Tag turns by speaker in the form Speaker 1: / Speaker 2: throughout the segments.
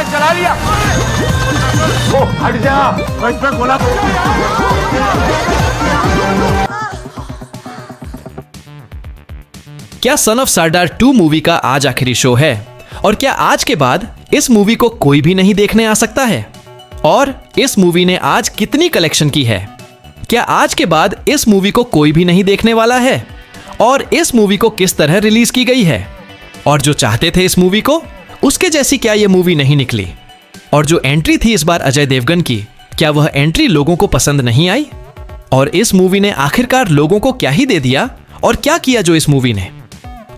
Speaker 1: चला लिया। ओ, हट जा, मैं इस पे गोला।
Speaker 2: क्या सन ऑफ सरदार 2 मूवी का आज आखिरी शो है और क्या आज के बाद इस मूवी को कोई भी नहीं देखने आ सकता है? और इस मूवी ने आज कितनी कलेक्शन की है? क्या आज के बाद इस मूवी को कोई भी नहीं देखने वाला है? और इस मूवी को किस तरह रिलीज की गई है? और जो चाहते थे इस मूवी को, उसके जैसी क्या यह मूवी नहीं निकली? और जो एंट्री थी इस बार अजय देवगन की, क्या वह एंट्री लोगों को पसंद नहीं आई? और इस मूवी ने आखिरकार लोगों को क्या ही दे दिया और क्या किया जो इस मूवी ने?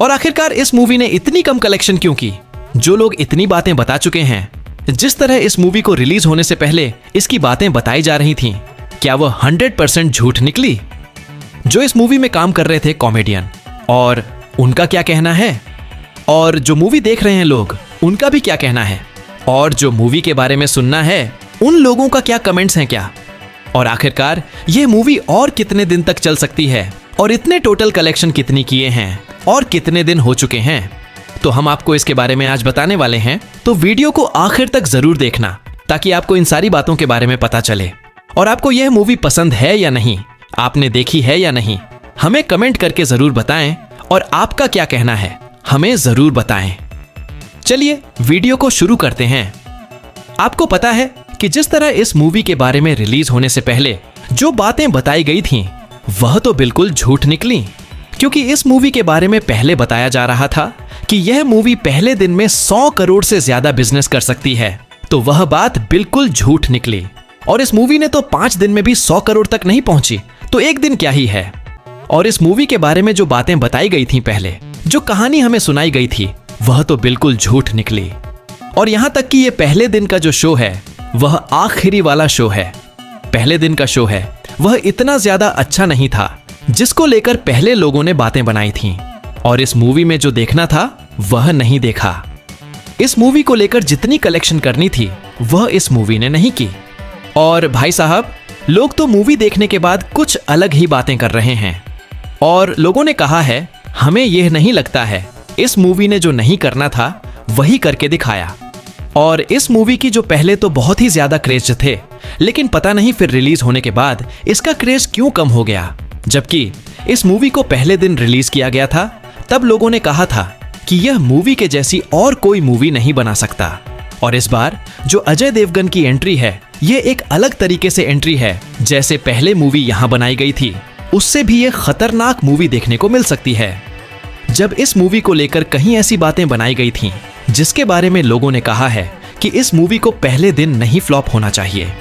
Speaker 2: और आखिरकार इस मूवी ने इतनी कम कलेक्शन क्यों की? जो लोग इतनी बातें बता चुके हैं, जिस तरह इस मूवी को रिलीज होने से पहले इसकी बातें बताई जा रही थीं, क्या वह 100% झूठ निकली? जो इस मूवी में काम कर रहे थे कॉमेडियन, और उनका क्या कहना है? और जो मूवी देख रहे हैं लोग, उनका भी क्या कहना है? और जो मूवी के बारे में सुनना है, उन लोगों का क्या कमेंट्स हैं क्या? और आखिरकार ये मूवी और कितने दिन तक चल सकती है? और इतने टोटल कलेक्शन कितनी किए हैं और कितने दिन हो चुके हैं? तो हम आपको इसके बारे में आज बताने वाले हैं, तो वीडियो को आखिर तक जरूर देखना ताकि आपको इन सारी बातों के बारे में पता चले। और आपको यह मूवी पसंद है या नहीं, आपने देखी है या नहीं, हमें कमेंट करके जरूर बताएं। और आपका क्या कहना है, हमें जरूर बताएं। चलिए वीडियो को शुरू करते हैं। आपको पता है कि जिस तरह इस मूवी के बारे में रिलीज होने से पहले जो बातें बताई गई थीं, वह तो बिल्कुल झूठ निकली। क्योंकि इस मूवी के बारे में पहले बताया जा रहा था कि यह मूवी पहले दिन में 100 करोड़ से ज्यादा बिजनेस कर सकती है, तो वह बात बिल्कुल झूठ निकली। और इस मूवी ने तो 5 दिन में भी 100 करोड़ तक नहीं पहुंची, तो एक दिन क्या ही है। और इस मूवी के बारे में जो बातें बताई गई थी पहले, जो कहानी हमें सुनाई गई थी, वह तो बिल्कुल झूठ निकली। और यहां तक कि यह पहले दिन का जो शो है, वह आखिरी वाला शो है। पहले दिन का शो है, वह इतना ज्यादा अच्छा नहीं था जिसको लेकर पहले लोगों ने बातें बनाई थीं। और इस मूवी में जो देखना था वह नहीं देखा। इस मूवी को लेकर जितनी कलेक्शन करनी थी वह इस मूवी ने नहीं की। और भाई साहब, लोग तो मूवी देखने के बाद कुछ अलग ही बातें कर रहे हैं। और लोगों ने कहा है, हमें यह नहीं लगता है, इस मूवी ने जो नहीं करना था वही करके दिखाया। और इस मूवी की जो पहले तो बहुत ही ज्यादा क्रेज थे, लेकिन पता नहीं फिर रिलीज होने के बाद इसका क्रेज क्यों कम हो गया। जबकि इस मूवी को पहले दिन रिलीज किया गया था, तब लोगों ने कहा था कि यह मूवी के जैसी और कोई मूवी नहीं बना सकता। और इस बार जो अजय देवगन की एंट्री है, यह एक अलग तरीके से एंट्री है। जैसे पहले मूवी यहां बनाई गई थी, उससे भी यह खतरनाक मूवी देखने को मिल सकती है। जब इस मूवी को लेकर कहीं ऐसी बातें बनाई गई थीं, जिसके बारे में लोगों ने कहा है कि इस मूवी को पहले दिन नहीं फ्लॉप होना चाहिए।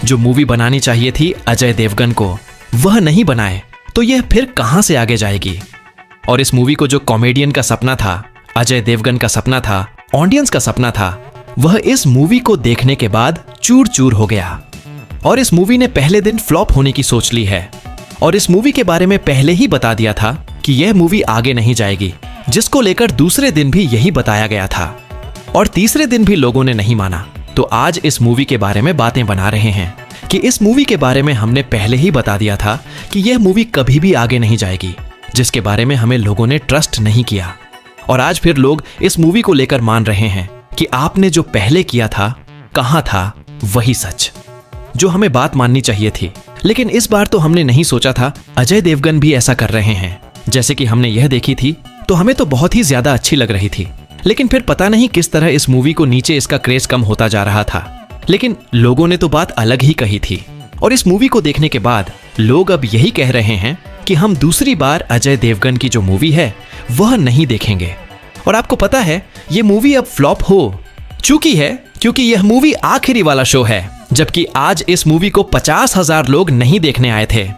Speaker 2: जो मूवी बनानी चाहिए थी अजय देवगन को, वह नहीं बनाए, तो यह फिर कहां से आगे जाएगी। और इस मूवी को जो कॉमेडियन का सपना था, अजय देवगन का सपना था, ऑडियंस का सपना था, वह इस मूवी को देखने के बाद चूर चूर हो गया। और इस मूवी ने पहले दिन फ्लॉप होने की सोच ली है। और इस मूवी के बारे में पहले ही बता दिया था कि यह मूवी आगे नहीं जाएगी, जिसको लेकर दूसरे दिन भी यही बताया गया था। और तीसरे दिन भी लोगों ने नहीं माना, तो आज इस मूवी के बारे में बातें बना रहे हैं कि इस मूवी के बारे में हमने पहले ही बता दिया था कि यह मूवी कभी भी आगे नहीं जाएगी, जिसके बारे में हमें लोगों ने ट्रस्ट नहीं किया। और आज फिर लोग इस मूवी को लेकर मान रहे हैं कि आपने जो पहले किया था, कहां था वही सच, जो हमें बात माननी चाहिए थी। लेकिन इस बार तो हमने नहीं सोचा था अजय देवगन भी ऐसा कर रहे हैं। जैसे कि हमने यह देखी थी तो हमें तो बहुत ही ज्यादा अच्छी लग रही थी, लेकिन फिर पता नहीं किस तरह इस मूवी को नीचे इसका क्रेज कम होता जा रहा था। लेकिन लोगों ने तो बात अलग ही कही थी। और इस मूवी को देखने के बाद लोग अब यही कह रहे हैं कि हम दूसरी बार अजय देवगन की जो मूवी है वह नहीं देखेंगे। और आपको पता है, ये मूवी अब फ्लॉप हो चुकी है, क्योंकि यह मूवी आखिरी वाला शो है। जबकि आज इस मूवी को 50,000 लोग नहीं देखने आए थे।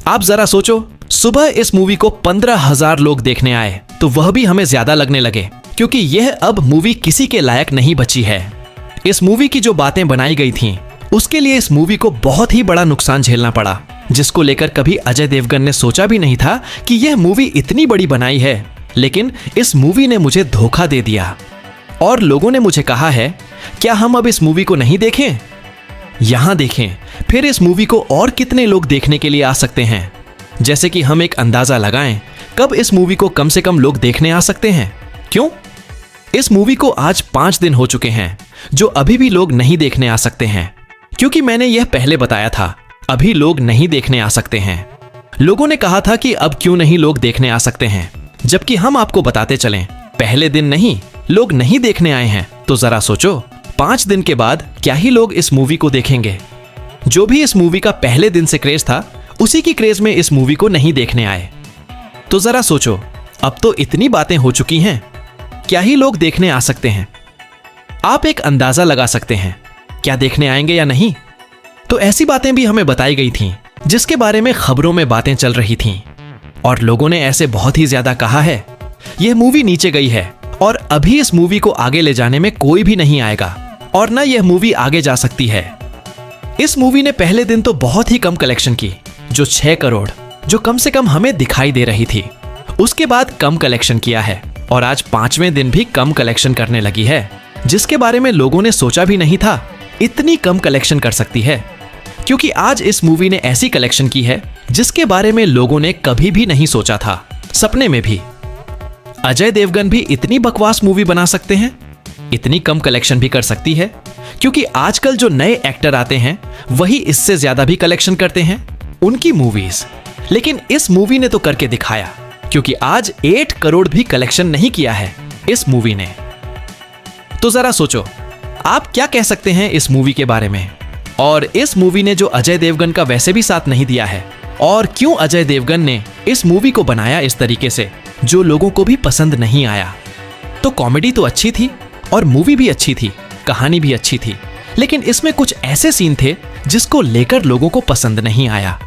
Speaker 2: आप जरा सोचो, सुबह इस मूवी को 15,000 लोग देखने आए, तो वह भी हमें ज्यादा लगने लगे, क्योंकि यह अब मूवी किसी के लायक नहीं बची है। इस मूवी की जो बातें बनाई गई थीं, उसके लिए इस मूवी को बहुत ही बड़ा नुकसान झेलना पड़ा, जिसको लेकर कभी अजय देवगन ने सोचा भी नहीं था कि यह मूवी इतनी बड़ी बनाई है। लेकिन इस मूवी ने मुझे धोखा दे दिया। और लोगों ने मुझे कहा है, क्या हम अब इस मूवी को नहीं देखें? यहां देखें, फिर इस मूवी को और कितने लोग देखने के लिए आ सकते हैं। जैसे कि हम एक अंदाजा लगाएं, कब इस मूवी को कम से कम लोग देखने आ सकते हैं। क्यों? इस मूवी को आज 5 दिन हो चुके हैं जो अभी भी लोग नहीं देखने आ सकते हैं, क्योंकि मैंने यह पहले बताया था अभी लोग नहीं देखने आ सकते हैं। लोगों ने कहा था कि अब क्यों नहीं लोग देखने आ सकते हैं, जबकि हम आपको बताते चलें पहले दिन नहीं लोग नहीं देखने आए हैं। तो जरा सोचो 5 दिन के बाद क्या ही लोग इस मूवी को देखेंगे। जो भी इस मूवी का पहले दिन से क्रेज था उसी की क्रेज में इस मूवी को नहीं देखने आए। तो जरा सोचो अब तो इतनी बातें हो चुकी हैं, क्या ही लोग देखने आ सकते हैं। आप एक अंदाजा लगा सकते हैं क्या देखने आएंगे या नहीं। तो ऐसी बातें भी हमें बताई गई थीं जिसके बारे में खबरों में बातें चल रही थीं, और लोगों ने ऐसे बहुत ही ज्यादा कहा है यह मूवी नीचे गई है और अभी इस मूवी को आगे ले जाने में कोई भी नहीं आएगा और ना यह मूवी आगे जा सकती है। इस मूवी ने पहले दिन तो बहुत ही कम कलेक्शन की, जो 6 करोड़, जो कम से कम हमें दिखाई दे रही थी। उसके बाद कम कलेक्शन किया है और आज 5वें दिन भी कम कलेक्शन करने लगी है, जिसके बारे में लोगों ने सोचा भी नहीं था इतनी कम कलेक्शन कर सकती है। क्योंकि आज इस मूवी ने ऐसी कलेक्शन की है जिसके बारे में लोगों ने कभी भी नहीं सोचा था, सपने में भी। अजय देवगन भी इतनी बकवास मूवी बना सकते हैं, इतनी कम कलेक्शन भी कर सकती है, क्योंकि आजकल जो नए एक्टर आते हैं वही इससे ज्यादा भी कलेक्शन करते हैं उनकी मूवीज। लेकिन इस मूवी ने तो करके दिखाया, क्योंकि आज 8 करोड़ भी कलेक्शन नहीं किया है इस मूवी ने। तो जरा सोचो आप क्या कह सकते हैं इस मूवी के बारे में, और इस मूवी ने जो अजय देवगन का वैसे भी साथ नहीं दिया है, और क्यों अजय देवगन ने इस मूवी को बनाया इस तरीके से जो लोगों को भी पसंद नहीं आया। तो कॉमेडी तो अच्छी थी और मूवी भी अच्छी थी, कहानी भी अच्छी थी, लेकिन इसमें कुछ ऐसे सीन थे जिसको लेकर लोगों को पसंद नहीं आया।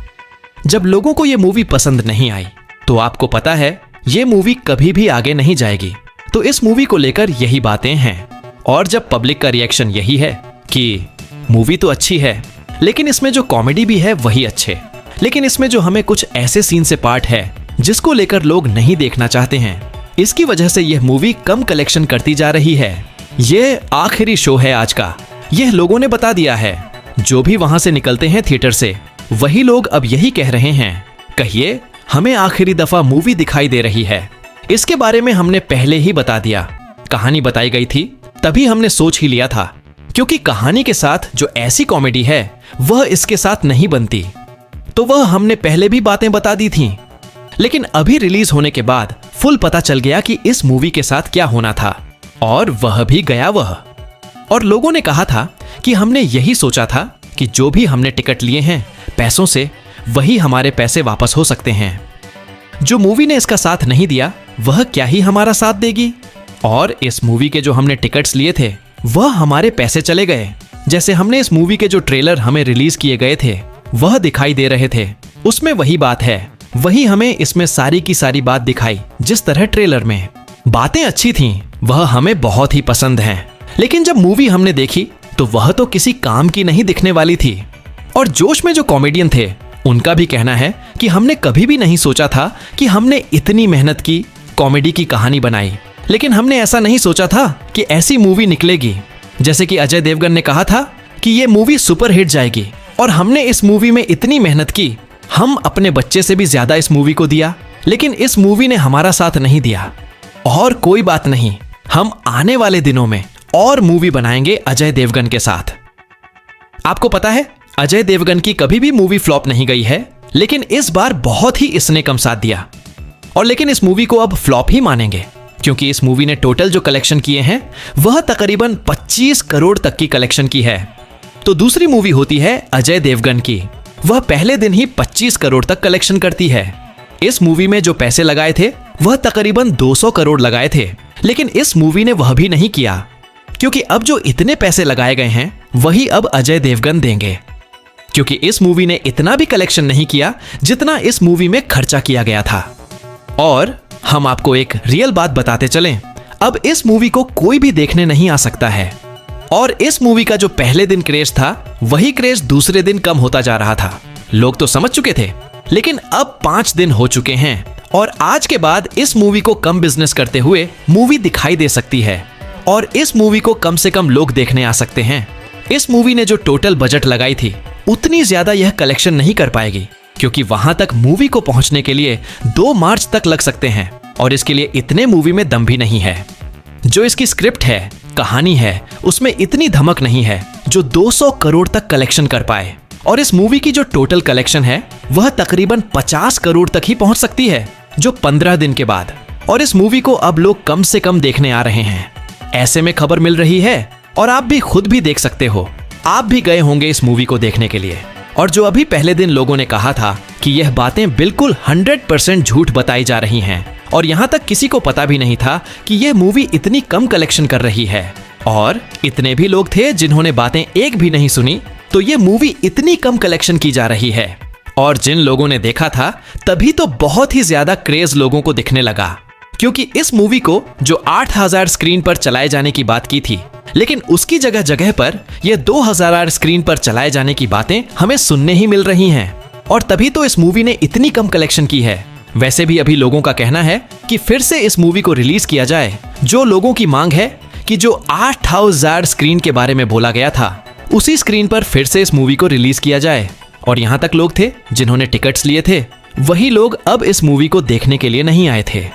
Speaker 2: जब लोगों को यह मूवी पसंद नहीं आई तो आपको पता है यह मूवी कभी भी आगे नहीं जाएगी। तो इस मूवी को लेकर यही बातें हैं, और जब पब्लिक का रिएक्शन यही है कि मूवी तो अच्छी है लेकिन इसमें जो कॉमेडी भी है वही अच्छे, लेकिन इसमें जो हमें कुछ ऐसे सीन से पार्ट है जिसको लेकर लोग नहीं देखना चाहते हैं, इसकी वजह से यह मूवी कम कलेक्शन करती जा रही है। यह आखिरी शो है आज का, यह लोगों ने बता दिया है। जो भी वहां से निकलते हैं थिएटर से वही लोग अब यही कह रहे हैं, कहिए हमें आखिरी दफा मूवी दिखाई दे रही है। इसके बारे में हमने पहले ही बता दिया, कहानी बताई गई थी तभी हमने सोच ही लिया था, क्योंकि कहानी के साथ जो ऐसी कॉमेडी है वह इसके साथ नहीं बनती। तो वह हमने पहले भी बातें बता दी थीं, लेकिन अभी रिलीज होने के बाद फुल पता चल गया कि इस मूवी के साथ क्या होना था, और वह भी गया वह। और लोगों ने कहा था कि हमने यही सोचा था कि जो भी हमने टिकट लिए हैं पैसों से, वही हमारे पैसे वापस हो सकते हैं। जो मूवी ने इसका साथ नहीं दिया वह क्या ही हमारा साथ देगी, और इस मूवी के जो हमने टिकट्स लिए थे वह हमारे पैसे चले गए। जैसे हमने इस मूवी के जो ट्रेलर हमें रिलीज किए गए थे वह दिखाई दे रहे थे, उसमें वही बात है, वही हमें इसमें सारी की सारी बात दिखाई जिस तरह ट्रेलर में। बातें अच्छी थीं, वह हमें बहुत ही पसंद हैं, लेकिन जब मूवी हमने देखी तो वह तो किसी काम की नहीं दिखने वाली थी। और जोश में जो कॉमेडियन थे उनका भी कहना है कि हमने कभी भी नहीं सोचा था कि हमने इतनी मेहनत की, कॉमेडी की कहानी बनाई, लेकिन हमने ऐसा नहीं सोचा था कि ऐसी मूवी निकलेगी। जैसे कि अजय देवगन ने कहा था कि ये मूवी सुपर हिट जाएगी, और हमने इस मूवी में इतनी मेहनत की, हम अपने बच्चे से भी ज्यादा इस मूवी को दिया, लेकिन इस मूवी ने हमारा साथ नहीं दिया। और कोई बात नहीं, हम आने वाले दिनों में और मूवी बनाएंगे अजय देवगन के साथ। आपको पता है अजय देवगन की कभी भी मूवी फ्लॉप नहीं गई है, लेकिन इस बार बहुत ही इसने कम साथ दिया, और लेकिन इस मूवी को अब फ्लॉप ही मानेंगे, क्योंकि इस मूवी ने टोटल जो कलेक्शन किए हैं वह तकरीबन 25 करोड़ तक की कलेक्शन की है। तो दूसरी मूवी होती है अजय देवगन की, वह पहले दिन ही 25 करोड़ तक कलेक्शन करती है। इस मूवी में जो पैसे लगाए थे वह तकरीबन 200 करोड़ लगाए थे, लेकिन इस मूवी ने वह भी नहीं किया, क्योंकि अब जो इतने पैसे लगाए गए हैं वही अब अजय देवगन देंगे, क्योंकि इस मूवी ने इतना भी कलेक्शन नहीं किया जितना इस मूवी में खर्चा किया गया था। और हम आपको एक रियल बात बताते चलें, अब इस मूवी को कोई भी देखने नहीं आ सकता है, और इस मूवी का जो पहले दिन क्रेज था वही क्रेज दूसरे दिन कम होता जा रहा था। लोग तो समझ चुके थे, लेकिन अब 5 दिन हो चुके हैं और आज के बाद इस मूवी को कम बिजनेस करते हुए मूवी दिखाई दे सकती है, और इस मूवी को कम से कम लोग देखने आ सकते हैं। इस मूवी ने जो टोटल बजट लगाई थी उतनी ज्यादा यह कलेक्शन नहीं कर पाएगी, क्योंकि वहां तक मूवी को पहुंचने के लिए 2 मार्च तक लग सकते हैं, और इसके लिए इतने मूवी में दम भी नहीं है। जो इसकी स्क्रिप्ट है, कहानी है, उसमें इतनी धमक नहीं है जो 200 करोड़ तक कलेक्शन कर पाए। और इस मूवी की जो टोटल कलेक्शन है वह तकरीबन 50 करोड़ तक ही पहुंच सकती है, जो 15 दिन के बाद। और इस मूवी को अब लोग कम से कम देखने आ रहे हैं। ऐसे में खबर मिल रही है और आप भी खुद भी देख सकते हो। आप भी गए होंगे इस मूवी को देखने के लिए। और जो अभी पहले दिन लोगों ने कहा था कि यह बातें बिल्कुल 100% झूठ बताई जा रही हैं और यहाँ तक किसी को पता भी नहीं था कि यह मूवी इतनी कम कलेक्शन कर रही है, और इतने भी लोग थे जिन्होंने बातें एक भी नहीं सुनी, तो ये मूवी इतनी कम कलेक्शन की जा रही है। और जिन लोगों ने देखा था तभी तो बहुत ही ज्यादा क्रेज लोगों को दिखने लगा, क्योंकि इस मूवी को जो 8000 स्क्रीन पर चलाए जाने की बात की थी, लेकिन उसकी जगह जगह पर यह 2000 स्क्रीन पर चलाए जाने की बातें हमें सुनने ही मिल रही हैं। और तभी तो इस मूवी ने इतनी कम कलेक्शन की है। वैसे भी अभी लोगों का कहना है कि फिर से इस मूवी को रिलीज किया जाए। जो लोगों की मांग है कि जो 8000 स्क्रीन के बारे में बोला गया था उसी स्क्रीन पर फिर से इस मूवी को रिलीज किया जाए। और यहां तक लोग थे जिन्होंने टिकट्स लिए थे, वही लोग अब इस मूवी को देखने के लिए नहीं आए थे।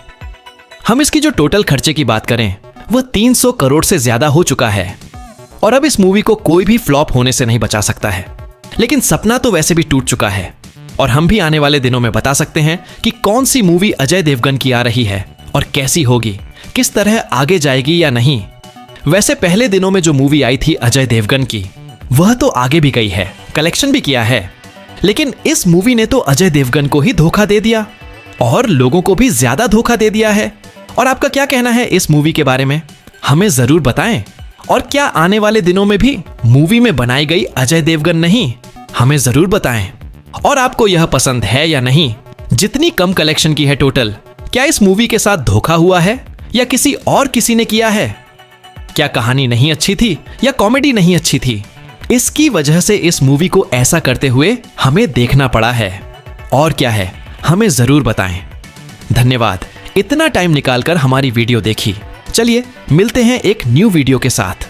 Speaker 2: हम इसकी जो टोटल खर्चे की बात करें वह 300 करोड़ से ज्यादा हो चुका है। और अब इस मूवी को कोई भी फ्लॉप होने से नहीं बचा सकता है। लेकिन सपना तो वैसे भी टूट चुका है, और हम भी आने वाले दिनों में बता सकते हैं कि कौन सी मूवी अजय देवगन की आ रही है और कैसी होगी, किस तरह आगे जाएगी या नहीं। वैसे पहले दिनों में जो मूवी आई थी अजय देवगन की, वह तो आगे भी गई है, कलेक्शन भी किया है, लेकिन इस मूवी ने तो अजय देवगन को ही धोखा दे दिया और लोगों को भी ज्यादा धोखा दे दिया है। और आपका क्या कहना है इस मूवी के बारे में, हमें जरूर बताएं। और क्या आने वाले दिनों में भी मूवी में बनाई गई अजय देवगन नहीं, हमें जरूर बताएं। और आपको यह पसंद है या नहीं, जितनी कम कलेक्शन की है टोटल, क्या इस मूवी के साथ धोखा हुआ है या किसी ने किया है? क्या कहानी नहीं अच्छी थी या कॉमेडी नहीं अच्छी थी? इसकी वजह से इस मूवी को ऐसा करते हुए हमें देखना पड़ा है। और क्या है, हमें जरूर बताएं। धन्यवाद इतना टाइम निकालकर हमारी वीडियो देखी। चलिए मिलते हैं एक न्यू वीडियो के साथ।